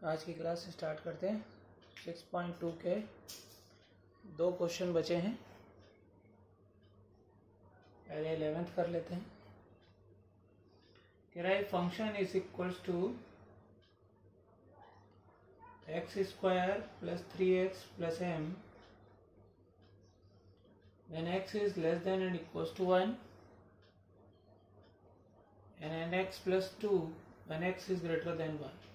आज की class start करते हैं। 6.2 के 2 क्वेश्चन बचे हैं। पहले 11th कर लेते हैं। कह रहा है function is equals to x² + 3x + m when x is less than or equals to 1 and nx + 2 when x is greater than 1।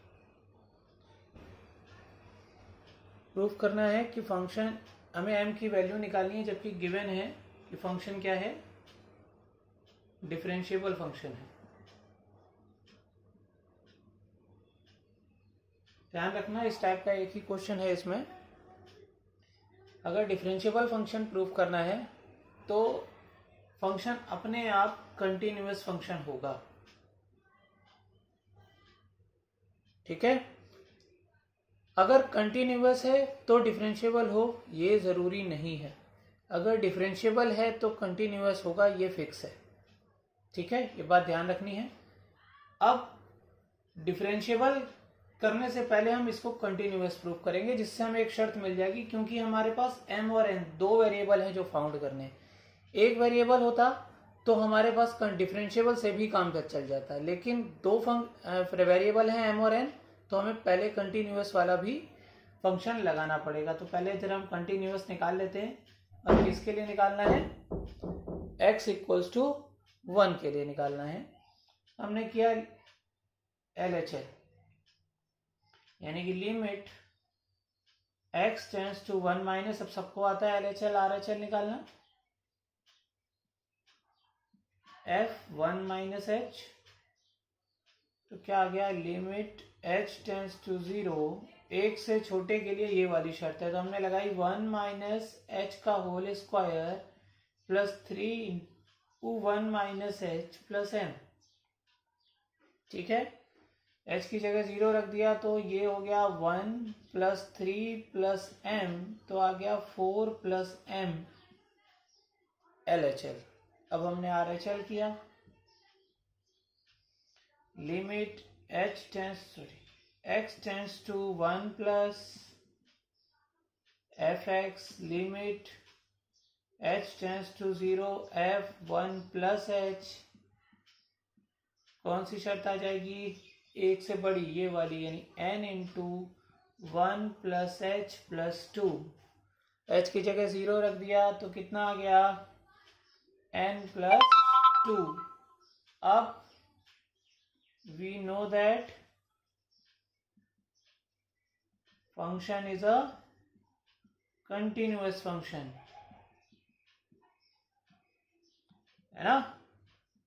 Proof करना है कि फंक्शन हमें m की वैल्यू निकालनी है, जबकि गिवन है कि फंक्शन क्या है, डिफरेंशिएबल फंक्शन है। ध्यान रखना, इस टाइप का एक ही क्वेश्चन है इसमें। अगर डिफरेंशिएबल फंक्शन प्रूफ करना है तो फंक्शन अपने आप कंटिन्यूअस फंक्शन होगा। ठीक है, अगर कंटिन्यूअस है तो डिफरेंशिएबल हो, ये जरूरी नहीं है। अगर डिफरेंशिएबल है तो कंटिन्यूअस होगा, ये फिक्स है। ठीक है, ये बात ध्यान रखनी है। अब डिफरेंशिएबल करने से पहले हम इसको कंटिन्यूअस प्रूफ करेंगे, जिससे हमें एक शर्त मिल जाएगी, क्योंकि हमारे पास m और n 2 वेरिएबल हैं जो फाउंड करने। एक वेरिएबल होता तो हमारे पास डिफरेंशिएबल से भी काम चल जाता है, लेकिन 2 वेरिएबल हैं m और n, तो हमें पहले कंटिन्यूअस वाला भी फंक्शन लगाना पड़ेगा। तो पहले जरा हम कंटिन्यूअस निकाल लेते हैं। और किसके लिए निकालना है? x = 1 के लिए निकालना है। हमने किया LHL, यानी कि limit x tends to 1 minus, अब सबको आता है LHL RHL निकालना, f1 - h। तो क्या आ गया? लिमिट h टेंड्स टू 0, 1 से छोटे के लिए ये वाली शर्त है। तो हमने लगाई 1 - h का whole square plus 3 × 1 - h plus m। ठीक है, h की जगह 0 रख दिया तो ये हो गया 1 + 3 + m, तो आ गया 4 + m LHL। अब हमने RHL किया, limit x tends to 1 + fx, limit h tends to 0 f1 + h। कौन सी शर्त आ जाएगी? एक से बड़ी, ये वाली, यानी n × 1 + h + 2। h की जगह 0 रख दिया तो कितना आ गया? n + 2। अब we know that function is a continuous function, है ना।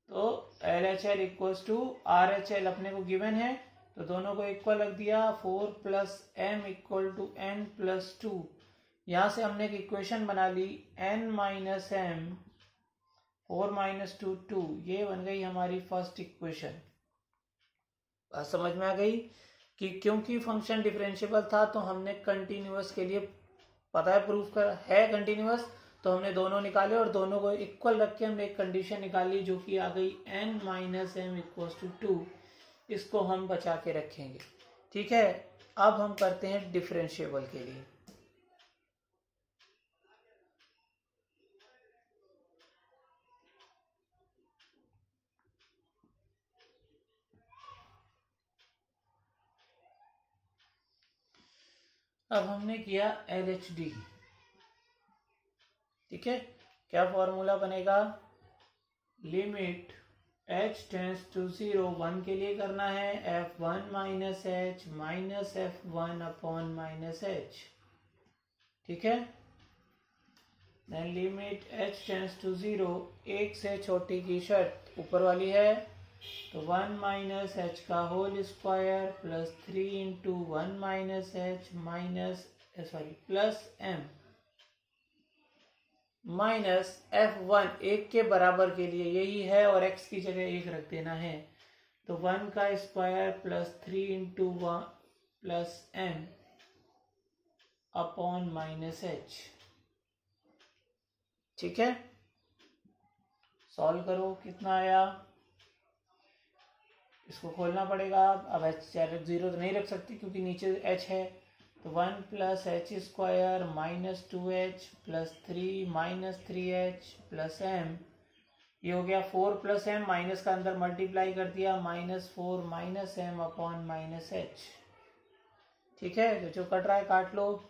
तो LHL = RHL अपने को गिवन है, तो दोनों को इक्वल रख दिया। 4 + m = n + 2। यहां से हमने एक इक्वेशन बना ली, n - m 4 - 2 2। ये बन गई हमारी फर्स्ट इक्वेशन। बात समझ में आ गई कि क्योंकि फंक्शन डिफरेंशिएबल था तो हमने कंटिन्यूअस के लिए, पता है प्रूफ कर है कंटिन्यूअस, तो हमने दोनों निकाले और दोनों को इक्वल रख के हमने एक कंडीशन निकाली, जो कि आ गई n - m = 2। इसको हम बचा के रखेंगे। ठीक है, अब हम करते हैं डिफरेंशिएबल के लिए। अब हमने किया LHD। ठीक है, क्या फॉर्मूला बनेगा? लिमिट h टेंड्स टू 0, 1 के लिए करना है, f1 - h - f1 - h। ठीक है, then limit h tends to 0, 1 से छोटी की शर्त ऊपर वाली है, तो 1 - h का whole square plus 3 × 1 - h plus m minus f1 1 के बराबर के लिए यही है, और x की जगह 1 रख देना है। तो 1 का square plus 3 × 1 plus m upon -h। ठीक है, सॉल्व करो, कितना आया? इसको खोलना पड़ेगा। अब एच डायरेक्ट जीरो तो नहीं रख सकती क्योंकि नीचे एच है, तो 1 plus H square minus 2h plus 3 minus 3h plus m, ये हो गया 4 प्लस m, माइनस का अंदर मल्टीप्लाई कर दिया, -4 minus m upon minus h। ठीक है, तो जो कट रहा है काट लो,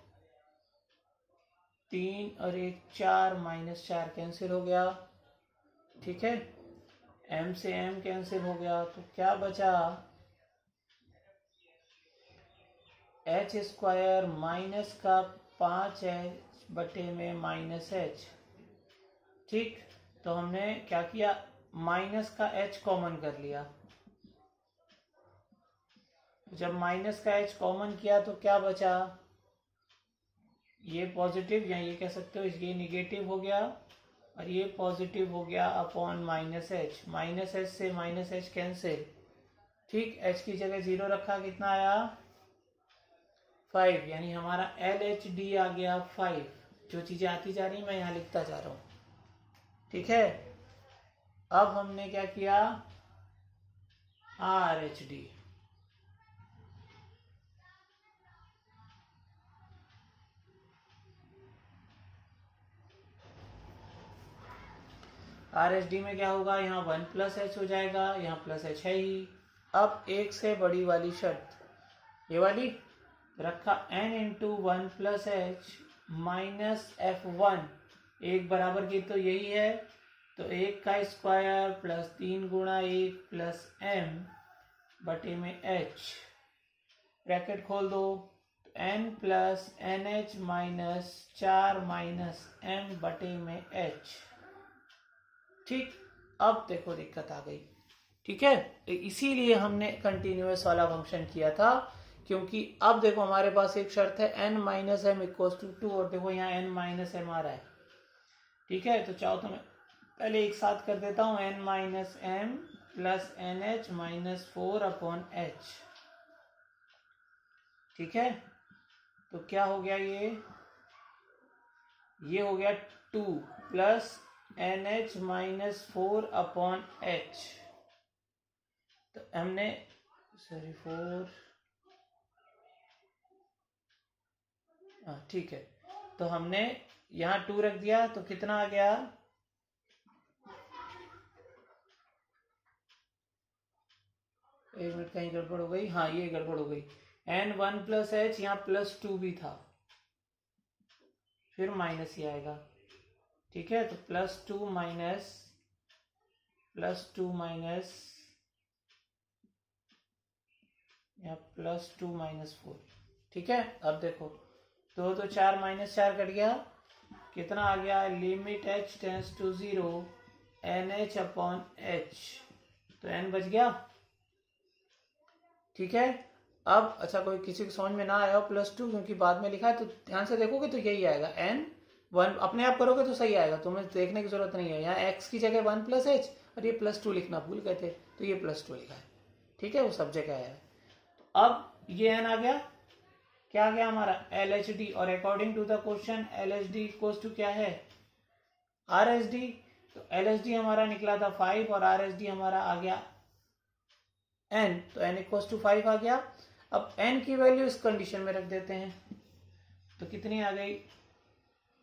3 और 1 4, -4 कैंसिल हो गया। ठीक है, m से m कैंसिल हो गया, तो क्या बचा, एच स्क्वायर माइनस का 5h बटे में माइनस h। ठीक, तो हमने क्या किया, माइनस का h कॉमन कर लिया। जब माइनस का h कॉमन किया तो क्या बचा, ये पॉजिटिव या ये कह सकते हो ये निगेटिव हो गया और ये पॉजिटिव हो गया upon minus h। Minus h से माइनस h कैंसिल। ठीक, h की जगह 0 रखा, कितना आया 5, यानी हमारा LHD आ गया 5। जो चीजें आती जा रही मैं यहाँ लिखता जा रहा हूँ। ठीक है, अब हमने क्या किया, RHD। RHD में क्या होगा, यहाँ 1 प्लस एच हो जाएगा, यहाँ प्लस एच है ही। अब एक से बड़ी वाली शर्त, ये वाली रखा, n into 1 plus H minus F1, एक बराबर की तो यही है, तो 1 का स्क्वायर प्लस 3 गुणा 1 प्लस m बटे में h, ब्रैकेट खोल दो, n plus NH minus 4 minus m बटे में h। ठीक, अब देखो दिक्कत आ गई। ठीक है, तो इसीलिए हमने कंटिन्यूअस वाला फंक्शन किया था, क्योंकि अब देखो हमारे पास एक शर्त है n minus M equal to 2, और देखो यहाँ n माइनस एम आ रहा है। ठीक है, तो चाहो तो मैं पहले एक साथ कर देता हूँ, n minus M plus NH minus 4 upon h। ठीक है, तो क्या हो गया, ये हो गया 2 plus NH minus 4 upon h। तो हमने सॉरी 4, ठीक है, तो हमने यहाँ 2 रख दिया, तो कितना आ गया, एक मिनट कहीं गड़बड़ हो गई, हाँ ये गड़बड़ हो गई, n1 प्लस एच, यहाँ प्लस 2 भी था, फिर माइनस ही आएगा। ठीक है, तो प्लस 2 माइनस या प्लस 2 माइनस 4। ठीक है, अब देखो 2 तो 4 माइनस 4 कट गया, कितना आ गया, limit h tends to 0 NH upon h, तो n बच गया। ठीक है, अब अच्छा कोई किसी को समझ में ना आया हो +2, क्योंकि बाद में लिखा है, तो ध्यान से देखोगे तो यही आएगा, n1 अपने आप करोगे तो सही आएगा, तुम्हें देखने की जरूरत नहीं है। यहाँ x की जगह 1 प्लस एच और ये +2 लिखना भूल गए थे, तो ये +2 लिखा है। ठीक है, वो सब जगह आया है। अब ये n आ गया, क्या आ गया हमारा LHD, और according to the question LHD equals to क्या है, RHD। तो LHD हमारा निकला था 5 और RHD हमारा आ गया n, तो n इक्वल्स टू 5 आ गया। अब n की वैल्यू इस कंडीशन में रख देते हैं, तो कितनी आ गई,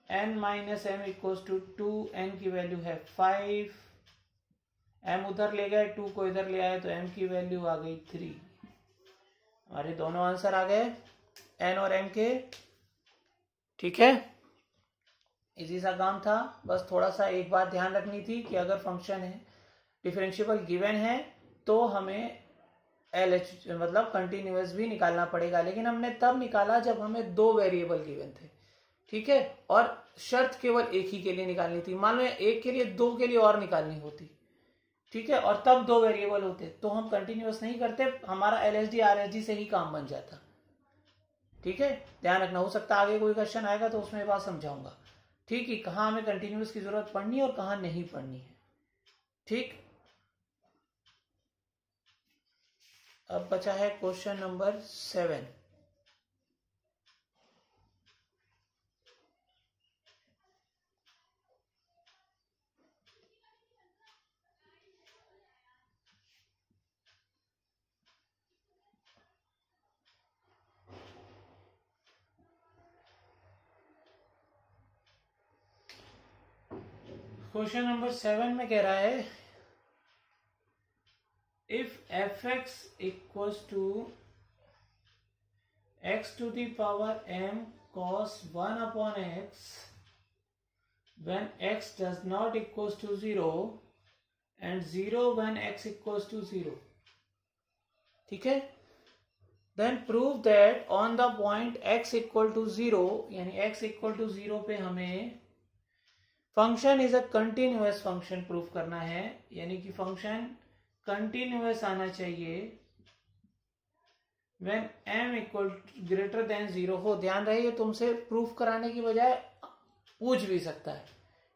n minus m equals to 2, n की वैल्यू है 5, m उधर ले गए, 2 को इधर ले आए, तो m की वैल्यू आ गई 3। हमारे दोनों आंसर आ गए n और m के। ठीक है, इजी सा काम था, बस थोड़ा सा एक बात ध्यान रखनी थी कि अगर फंक्शन है डिफरेंशिएबल गिवन है तो हमें LH मतलब कंटिन्यूअस भी निकालना पड़ेगा, लेकिन हमने तब निकाला जब हमें 2 वेरिएबल गिवन थे। ठीक है, और शर्त केवल एक ही के लिए निकालनी थी, मान लो एक के लिए 2 के लिए और निकालनी होती। ठीक है, और तब 2 वेरिएबल होते तो हम कंटिन्यूअस नहीं करते, हमारा LHD RHD से ही काम बन जाता। ठीक है, ध्यान रखना, हो सकता है आगे कोई क्वेश्चन आएगा तो उसमें बात समझाऊंगा। ठीक है, कहाँ हमें कंटिन्यूअस की जरूरत पड़नी है और कहाँ नहीं पड़नी है। ठीक, अब बचा है क्वेश्चन नंबर 7। क्वेश्चन नंबर 7 में कह रहा है if f x equals to x to the power m cos 1 upon x when x does not equals to 0 and 0 when x equals to 0. ठीक है, then prove that on the point x equal to 0 यानी x equal to 0 पे हमें function is a continuous function prove करना है, यानी कि function continuous आना चाहिए when m equal greater than 0 हो। ध्यान रहे तुमसे प्रूफ कराने की बजाय पूछ भी सकता है,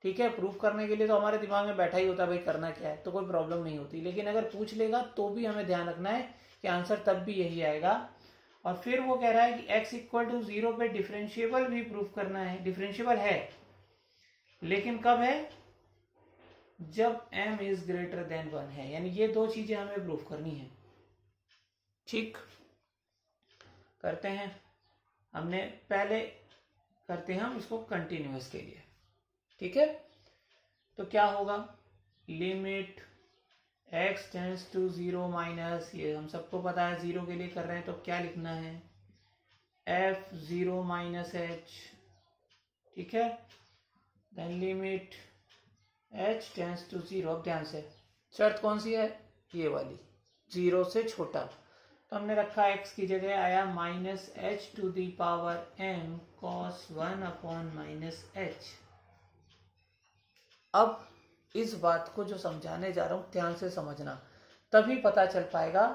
ठीक है। प्रूफ करने के लिए तो हमारे दिमाग में बैठा ही होता है भाई करना क्या है, तो कोई प्रॉब्लम नहीं होती, लेकिन अगर पूछ लेगा तो भी हमें ध्यान रखना है कि आंसर तब भी यही आएगा। और फिर वो कह रहा है कि x इक्वल टू 0 पे डिफरेंशिएबल भी प्रूफ करना है। डिफरेंशिएबल है लेकिन कब है, जब m इज ग्रेटर देन 1 है, यानी ये दो चीजें हमें प्रूफ करनी है। ठीक, करते हैं। हमने पहले करते हैं हम इसको कंटिन्यूअस के लिए, ठीक है। तो क्या होगा, limit x tends to 0 minus, ये हम सबको पता है 0 के लिए कर रहे हैं तो क्या लिखना है, f 0 माइनस h, ठीक है। Then limit h tends to 0, अब ध्यान से शर्त कौन सी है, ये वाली, 0 से छोटा। तो हमने रखा x की जगह आया minus h to the power m cos 1 upon minus h। अब इस बात को जो समझाने जा रहा हूं ध्यान से समझना, तभी पता चल पाएगा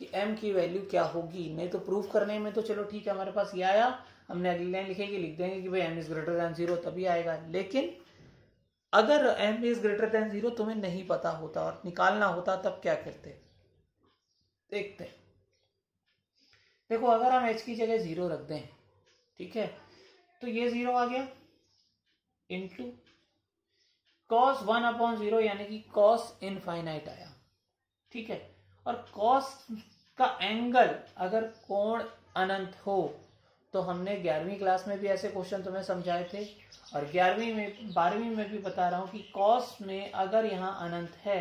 कि m की वैल्यू क्या होगी। नहीं तो प्रूफ करने में तो चलो ठीक है, हमारे पास ये आया, हमने अगली लाइन लिखेगी, लिख देंगे कि भाई m इज ग्रेटर देन 0, तभी आएगा। लेकिन अगर m इज ग्रेटर देन 0 तुम्हें नहीं पता होता और निकालना होता तब क्या करते, देखते। देखो अगर हम h की जगह 0 रख दें, ठीक है, तो ये 0 आ गया इंटू cos 1 अपॉन 0 यानी कि cos इनफाइनाइट आया, ठीक है। और cos का एंगल अगर कोण अनंत हो, तो हमने 11वीं क्लास में भी ऐसे क्वेश्चन तुम्हें समझाए थे, और 12वीं में भी बता रहा हूं कि cos में अगर यहाँ अनंत है,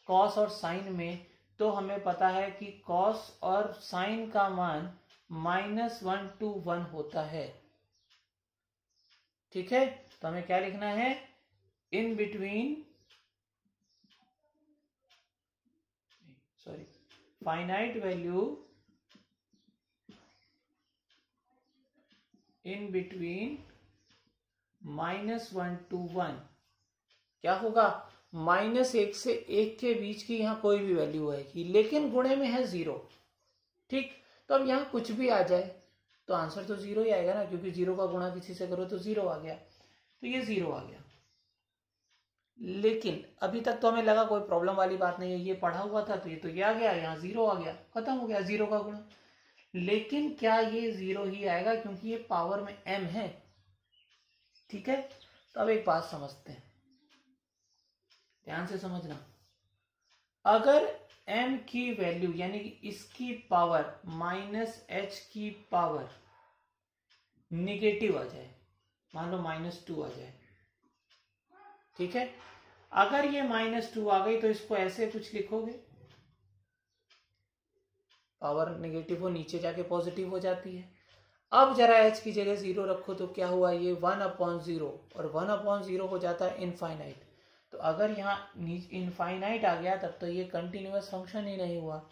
cos और sin में, तो हमें पता है कि cos और sin का मान -1 to 1 होता है, ठीक है। तो हमें क्या लिखना है, in between, sorry, finite value in between -1 to 1, क्या होगा, -1 से 1 के बीच की यहां कोई भी वैल्यू आएगी, लेकिन गुणे में है 0, ठीक। तो अब यहां कुछ भी आ जाए तो आंसर तो 0 ही आएगा ना, क्योंकि 0 का गुणा किसी से करो तो 0 आ गया, तो ये 0 आ गया। लेकिन अभी तक तो हमें लगा कोई प्रॉब्लम वाली बात नहीं है, ये पढ़ा हुआ था तो ये आ गया, यहाँ 0 आ गया, खत्म हो गया 0 का गुणा। लेकिन क्या ये 0 ही आएगा, क्योंकि ये पावर में m है, ठीक है। तो अब एक बात समझते हैं, ध्यान से समझना। अगर m की वैल्यू यानी कि इसकी पावर -h की पावर निगेटिव आ जाए, मान लो -2 आ जाए, ठीक है। अगर ये -2 आ गई तो इसको ऐसे कुछ लिखोगे, पावर नेगेटिव हो नीचे जाके पॉजिटिव हो जाती है। अब जरा h की जगह 0 रखो तो क्या हुआ, ये 1/0, और 1/0 हो जाता है इनफाइनाइट। तो अगर यहाँ इनफाइनाइट आ गया तब तो ये कंटिन्यूअस फंक्शन ही नहीं हुआ,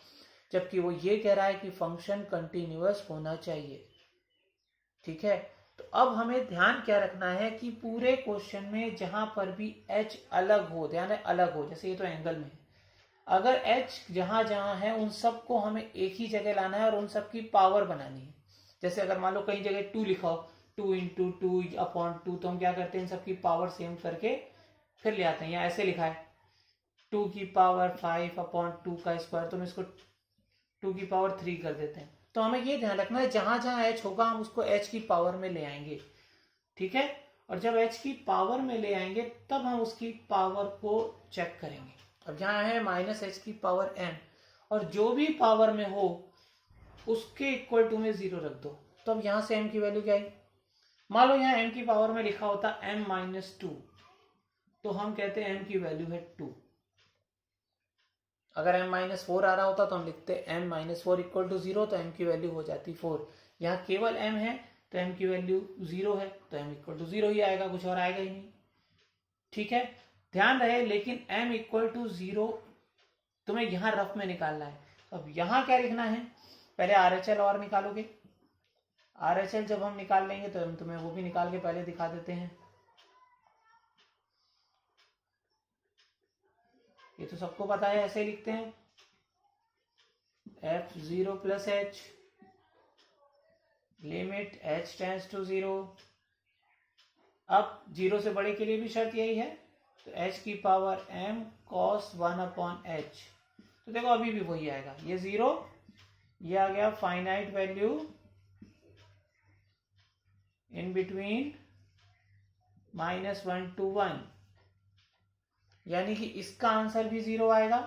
जबकि वो ये कह रहा है कि फंक्शन कंटिन्यूअस होना चाहिए, ठीक है। तो अब हमें ध्यान क्या रखना है कि पूरे क्वेश्चन में जहां पर भी h अलग हो, ध्यान है अलग हो, जैसे ये तो एंगल में है, अगर h जहां जहां है उन सबको हमें एक ही जगह लाना है और उन सब की पावर बनानी है। जैसे अगर मान लो कहीं जगह 2 लिखा हो, 2 × 2/2, तो हम क्या करते हैं, इन सबकी पावर सेम करके फिर ले आते हैं। यहाँ ऐसे लिखा है 2 की पावर 5/2 का स्क्वायर, तो हम इसको 2 की पावर 3 कर देते हैं। तो हमें ये ध्यान रखना है जहां जहां h होगा हम उसको h की पावर में ले आएंगे, ठीक है। और जब h की पावर में ले आएंगे तब हम उसकी पावर को चेक करेंगे। अब यहाँ है -h की पावर m, और जो भी पावर में हो उसके इक्वल टू में 0 रख दो। तो अब यहां से m की वैल्यू क्या आई, मान लो यहाँ m की पावर में लिखा होता m -2, तो हम कहते हैं m की वैल्यू है 2। अगर m-4 आ रहा होता तो हम लिखते m-4 इक्वल टू 0, तो m की वैल्यू हो जाती 4। यहाँ केवल m है तो m की वैल्यू 0 है, तो m इक्वल टू 0 ही आएगा, कुछ और आएगा ही नहीं। ठीक है, ध्यान रहे, लेकिन m इक्वल टू 0 तुम्हें यहां रफ में निकालना है। अब यहां क्या लिखना है, पहले RHL और निकालोगे। RHL जब हम निकाल लेंगे तो हम तुम्हें वो भी निकाल के पहले दिखा देते हैं। ये तो सबको पता है, ऐसे लिखते हैं f0 plus h limit h tends to 0। अब 0 से बड़े के लिए भी शर्त यही है, तो h की पावर m cos 1/h। तो देखो अभी भी वही आएगा, ये 0, ये आ गया finite value in between -1 to 1, यानी कि इसका आंसर भी 0 आएगा।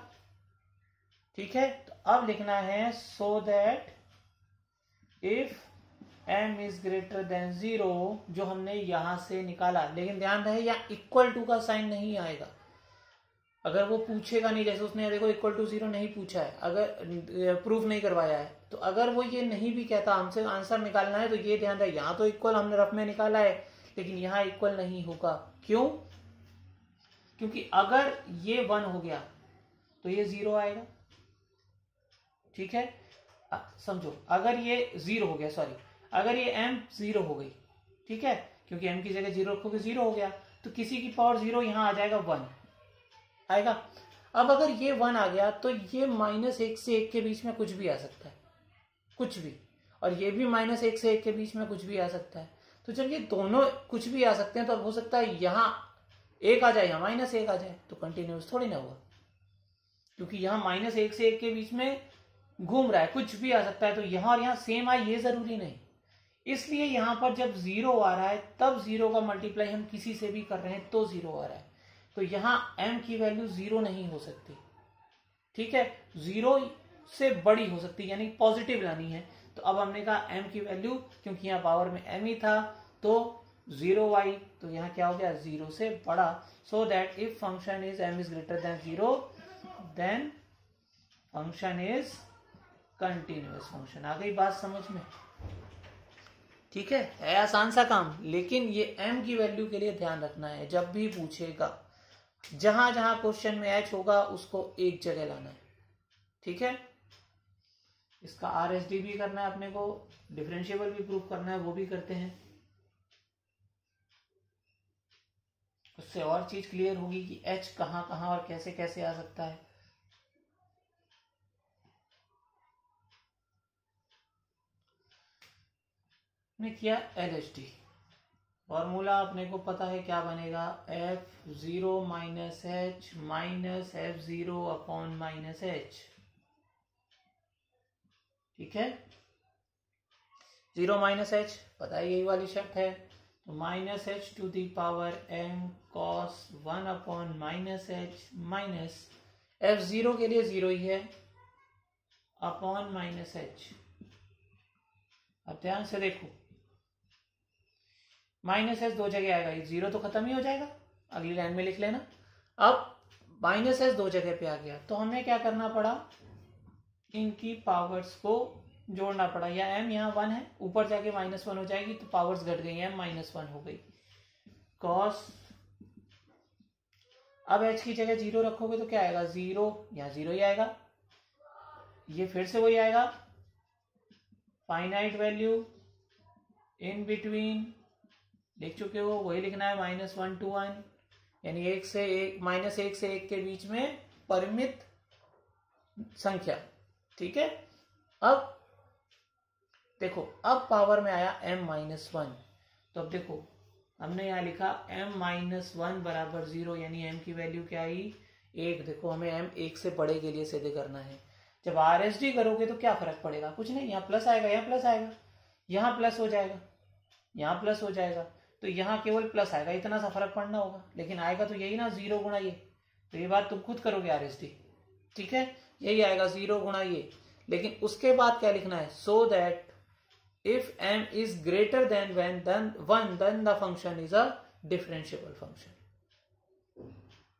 ठीक है, तो अब लिखना है so that if m is greater than 0, जो हमने यहां से निकाला। लेकिन ध्यान रहे यहाँ इक्वल टू का साइन नहीं आएगा, अगर वो पूछेगा नहीं, जैसे उसने देखो इक्वल टू 0 नहीं पूछा है, अगर प्रूफ नहीं करवाया है, तो अगर वो ये नहीं भी कहता हमसे आंसर निकालना है, तो ये ध्यान रहे यहाँ तो इक्वल हमने रफ में निकाला है, लेकिन यहाँ इक्वल नहीं होगा। क्यों? क्योंकि अगर ये 1 हो गया तो ये 0 आएगा। ठीक है, समझो, अगर ये 0 हो गया, सॉरी, अगर ये m 0 हो गई, ठीक है, क्योंकि m की जगह 0 रखोगे 0 हो गया, तो किसी की पावर 0 यहां आ जाएगा 1 आएगा। अब अगर ये 1 आ गया तो ये -1 से 1 के बीच में कुछ भी आ सकता है, कुछ भी, और ये भी -1 से 1 के बीच में कुछ भी आ सकता है। तो जब ये दोनों कुछ भी आ सकते हैं, तो अब हो सकता है यहाँ 1 आ जाए, यहाँ -1 आ जाए, तो कंटिन्यूअस थोड़ी ना हुआ, क्योंकि यहाँ -1 से 1 के बीच में घूम रहा है, कुछ भी आ सकता है। तो यहाँ और यहाँ सेम आए ये जरूरी नहीं, इसलिए यहाँ पर जब 0 आ रहा है तब 0 का मल्टीप्लाई हम किसी से भी कर रहे हैं तो 0 आ रहा है, तो यहाँ m की वैल्यू 0 नहीं हो सकती। ठीक है, 0 से बड़ी हो सकती है, यानी पॉजिटिव लानी है। तो अब हमने कहा m की वैल्यू, क्योंकि यहाँ पावर में m ही था, तो 0 आई, तो यहाँ क्या हो गया, 0 से बड़ा। So that if function is m is greater than 0, then function is continuous function. आ गई बात समझ में? ठीक है आसान सा काम, लेकिन ये m की वैल्यू के लिए ध्यान रखना है, जब भी पूछेगा, जहां जहां क्वेश्चन में h होगा उसको एक जगह लाना है। ठीक है, इसका RSD भी करना है अपने को, डिफरेंशिएबल भी प्रूफ करना है, वो भी करते हैं। उससे और चीज क्लियर होगी कि h कहां कहां और कैसे कैसे आ सकता है। ने किया LHD, फॉर्मूला अपने को पता है क्या बनेगा, f0 minus h minus f0 upon minus h। ठीक है, 0 माइनस h पता है, यही वाली शर्त है, तो minus h to the power m cos 1 upon minus h minus f0 के लिए 0 ही है अपॉन माइनस h। अब ध्यान से देखो, माइनस एस 2 जगह आएगा, ये 0 तो खत्म ही हो जाएगा, अगली लाइन में लिख लेना। अब माइनस एस 2 जगह पे आ गया, तो हमें क्या करना पड़ा, इनकी पावर्स को जोड़ना पड़ा। या m यहाँ 1 है, ऊपर जाके -1 हो जाएगी, तो पावर्स घट गई, m -1 हो गई, cos। अब h की जगह 0 रखोगे तो क्या आएगा, 0, यहाँ 0 ही आएगा, ये फिर से वही आएगा, फाइनाइट वैल्यू इन बिटवीन, लिख चुके हो, वही लिखना है, -1 to 1, यानी -1 से 1 के बीच में परिमित संख्या। ठीक है, अब देखो, अब पावर में आया m-1, तो अब देखो हमने यहाँ लिखा m-1 बराबर 0, यानी m की वैल्यू क्या आई, 1। देखो हमें m 1 से बड़े के लिए सिद्ध करना है। जब RSD करोगे तो क्या फर्क पड़ेगा, कुछ नहीं, यहाँ प्लस आएगा, यहाँ प्लस आएगा, यहाँ प्लस हो जाएगा, यहाँ प्लस हो जाएगा, तो यहाँ केवल प्लस आएगा, इतना सा फर्क पड़ना होगा, लेकिन आएगा तो यही ना, 0 गुणा ये। तो ये बात तुम खुद करोगे RSD, ठीक है, यही आएगा 0 गुणा ये। लेकिन उसके बाद क्या लिखना है, so that if m is greater than 1 then the function is a differentiable function.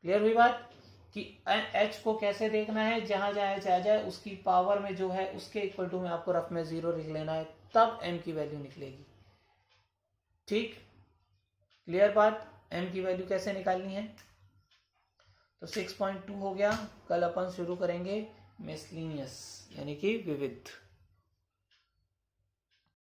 Clear हुई बात कि एच को कैसे देखना है, जहां जहां जाए उसकी पावर में जो है उसके इक्वल टू में आपको रफ में 0 लिख लेना है, तब एम की वैल्यू निकलेगी। ठीक, क्लियर बात। एम की वैल्यू कैसे निकालनी है, तो 6.2 हो गया। कल अपन शुरू करेंगे मिसलिनियस यानी कि विविध।